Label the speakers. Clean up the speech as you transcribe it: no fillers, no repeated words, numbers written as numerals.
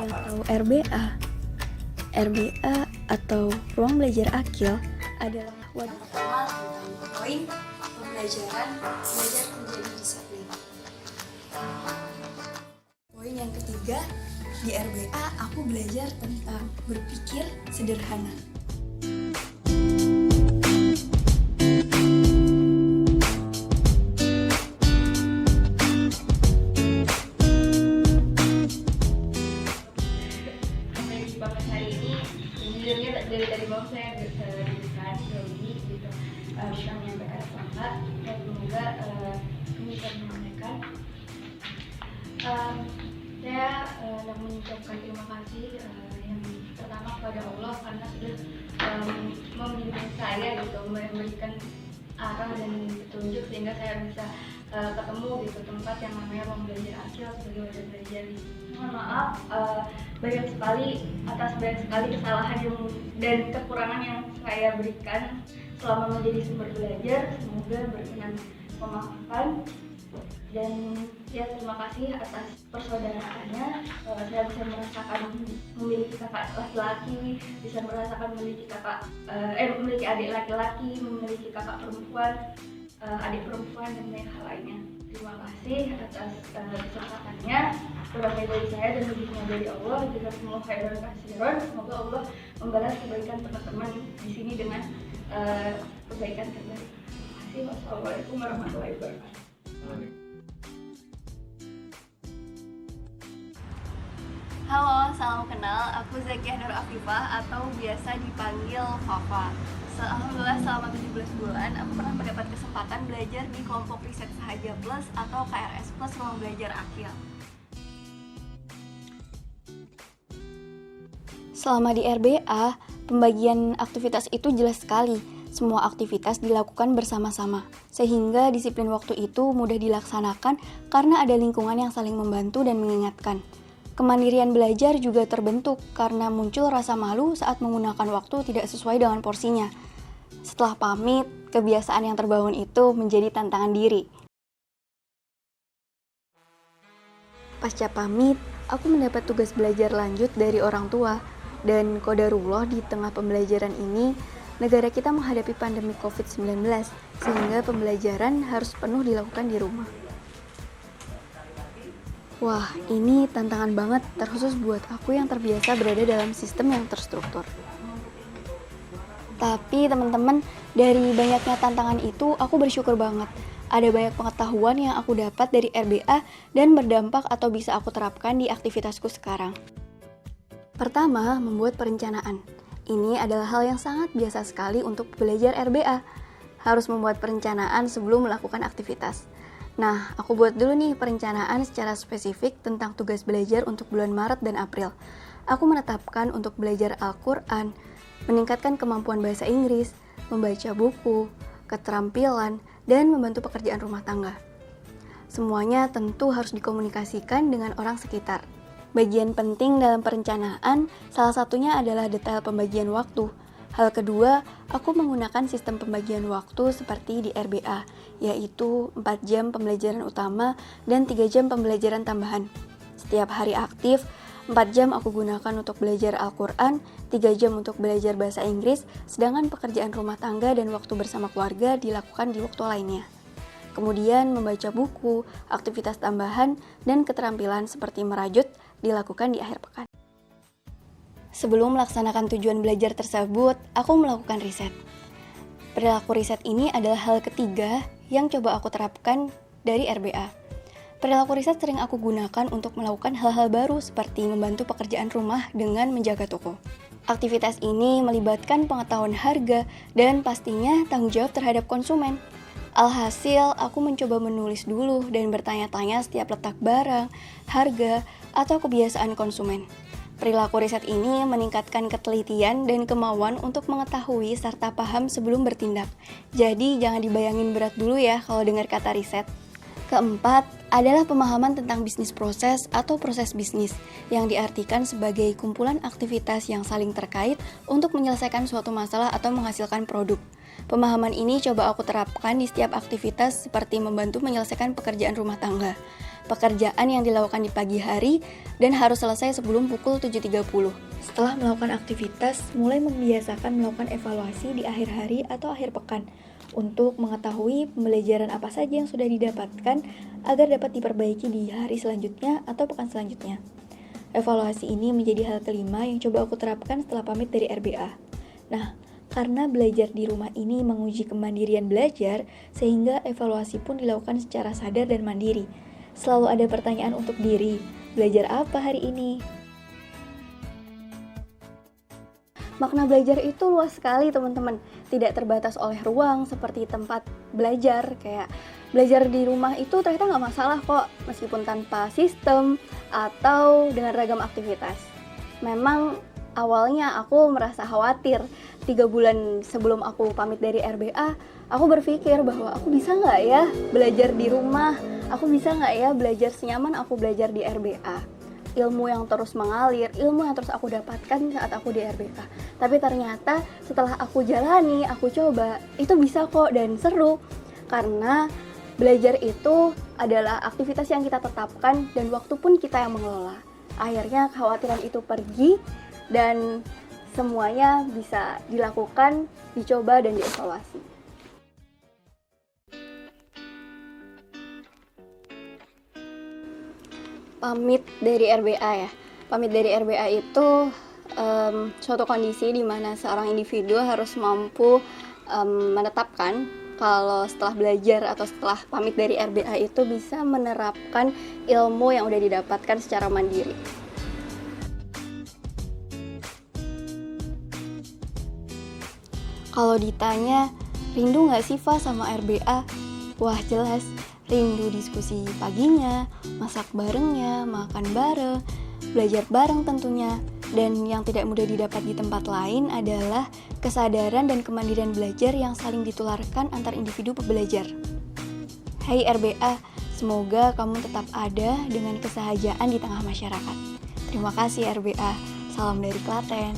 Speaker 1: Atau RBA. RBA atau Ruang Belajar Akil adalah wadah pertama tentang poin pembelajaran belajar menjadi disiplin. Poin yang ketiga, di RBA aku belajar tentang berpikir sederhana.
Speaker 2: Dari tadi malam saya dengarkan Doni gitu bisa menyampaikan apa enggak, dan semoga bisa menyampaikan. Saya mengucapkan terima kasih yang pertama kepada Allah karena sudah membimbing saya gitu, memberikan arah dan petunjuk sehingga saya bisa ketemu gitu tempat yang namanya Ruang Belajar Akil sebagai wadah belajar. Mohon maaf banyak sekali kesalahan dan kekurangan yang saya berikan selama menjadi sumber belajar. Semoga berkenan memaafkan, dan ya terima kasih atas persaudaraannya. Saya bisa merasakan memiliki kakak laki-laki, bisa merasakan memiliki adik laki-laki, memiliki kakak perempuan, adik perempuan, dan banyak hal lainnya. Terima kasih atas kesempatannya. Kurangnya dari saya dan lebihnya dari Allah. Jazakumullah khairan katsiran. Semoga Allah membalas kebaikan teman-teman di sini dengan kebaikan terbaik. Terima kasih. Wassalamualaikum warahmatullahi wabarakatuh.
Speaker 1: Halo, salam kenal. Aku Zakiah Nur Afifah atau biasa dipanggil Fafa. Alhamdulillah selama 17 bulan aku pernah mendapat kesempatan belajar di kelompok riset Sahaja Plus atau KRS Plus Ruang Belajar Akil. Selama di RBA, pembagian aktivitas itu jelas sekali. Semua aktivitas dilakukan bersama-sama, sehingga disiplin waktu itu mudah dilaksanakan karena ada lingkungan yang saling membantu dan mengingatkan. Kemandirian belajar juga terbentuk karena muncul rasa malu saat menggunakan waktu tidak sesuai dengan porsinya. Setelah pamit, kebiasaan yang terbangun itu menjadi tantangan diri. Pasca pamit, aku mendapat tugas belajar lanjut dari orang tua, dan qadarullah di tengah pembelajaran ini, negara kita menghadapi pandemi COVID-19, sehingga pembelajaran harus penuh dilakukan di rumah. Wah, ini tantangan banget, terkhusus buat aku yang terbiasa berada dalam sistem yang terstruktur. Tapi teman-teman, dari banyaknya tantangan itu, aku bersyukur banget. Ada banyak pengetahuan yang aku dapat dari RBA dan berdampak atau bisa aku terapkan di aktivitasku sekarang. Pertama, membuat perencanaan. Ini adalah hal yang sangat biasa sekali untuk belajar RBA. Harus membuat perencanaan sebelum melakukan aktivitas. Nah, aku buat dulu nih perencanaan secara spesifik tentang tugas belajar untuk bulan Maret dan April. Aku menetapkan untuk belajar Al-Quran, meningkatkan kemampuan bahasa Inggris, membaca buku, keterampilan, dan membantu pekerjaan rumah tangga. Semuanya tentu harus dikomunikasikan dengan orang sekitar. Bagian penting dalam perencanaan, salah satunya adalah detail pembagian waktu. Hal kedua, aku menggunakan sistem pembagian waktu seperti di RBA, yaitu 4 jam pembelajaran utama dan 3 jam pembelajaran tambahan. Setiap hari aktif, 4 jam aku gunakan untuk belajar Al-Quran, 3 jam untuk belajar bahasa Inggris, sedangkan pekerjaan rumah tangga dan waktu bersama keluarga dilakukan di waktu lainnya. Kemudian membaca buku, aktivitas tambahan, dan keterampilan seperti merajut dilakukan di akhir pekan. Sebelum melaksanakan tujuan belajar tersebut, aku melakukan riset. Perilaku riset ini adalah hal ketiga yang coba aku terapkan dari RBA. Perilaku riset sering aku gunakan untuk melakukan hal-hal baru seperti membantu pekerjaan rumah dengan menjaga toko. Aktivitas ini melibatkan pengetahuan harga dan pastinya tanggung jawab terhadap konsumen. Alhasil, aku mencoba menulis dulu dan bertanya-tanya setiap letak barang, harga, atau kebiasaan konsumen. Perilaku riset ini meningkatkan ketelitian dan kemauan untuk mengetahui serta paham sebelum bertindak. Jadi jangan dibayangin berat dulu ya kalau dengar kata riset. Keempat, adalah pemahaman tentang bisnis proses atau proses bisnis yang diartikan sebagai kumpulan aktivitas yang saling terkait untuk menyelesaikan suatu masalah atau menghasilkan produk. Pemahaman ini coba aku terapkan di setiap aktivitas seperti membantu menyelesaikan pekerjaan rumah tangga. pekerjaan yang dilakukan di pagi hari dan harus selesai sebelum pukul 7.30. Setelah melakukan aktivitas, mulai membiasakan melakukan evaluasi di akhir hari atau akhir pekan untuk mengetahui pembelajaran apa saja yang sudah didapatkan agar dapat diperbaiki di hari selanjutnya atau pekan selanjutnya. Evaluasi ini menjadi hal kelima yang coba aku terapkan setelah pamit dari RBA. Nah, karena belajar di rumah ini menguji kemandirian belajar, sehingga evaluasi pun dilakukan secara sadar dan mandiri. Selalu ada pertanyaan untuk diri, belajar apa hari ini? Makna belajar itu luas sekali teman-teman, tidak terbatas oleh ruang seperti tempat belajar. Kayak belajar di rumah itu ternyata nggak masalah kok, meskipun tanpa sistem atau dengan ragam aktivitas. Memang awalnya aku merasa khawatir, 3 bulan sebelum aku pamit dari RBA, aku berpikir bahwa aku bisa nggak ya belajar di rumah, aku bisa nggak ya belajar senyaman aku belajar di RBA. Ilmu yang terus mengalir, ilmu yang terus aku dapatkan saat aku di RBA. Tapi ternyata setelah aku jalani, aku coba, itu bisa kok dan seru. Karena belajar itu adalah aktivitas yang kita tetapkan dan waktu pun kita yang mengelola. Akhirnya kekhawatiran itu pergi dan semuanya bisa dilakukan, dicoba dan dievaluasi. Pamit dari RBA ya. Pamit dari RBA itu suatu kondisi di mana seorang individu harus mampu menetapkan kalau setelah belajar atau setelah pamit dari RBA itu bisa menerapkan ilmu yang udah didapatkan secara mandiri. Kalau ditanya, rindu nggak sih Fa sama RBA? Wah jelas, rindu diskusi paginya, masak barengnya, makan bareng, belajar bareng tentunya. Dan yang tidak mudah didapat di tempat lain adalah kesadaran dan kemandirian belajar yang saling ditularkan antar individu pembelajar. Hai RBA, semoga kamu tetap ada dengan kesahajaan di tengah masyarakat. Terima kasih RBA, salam dari Klaten.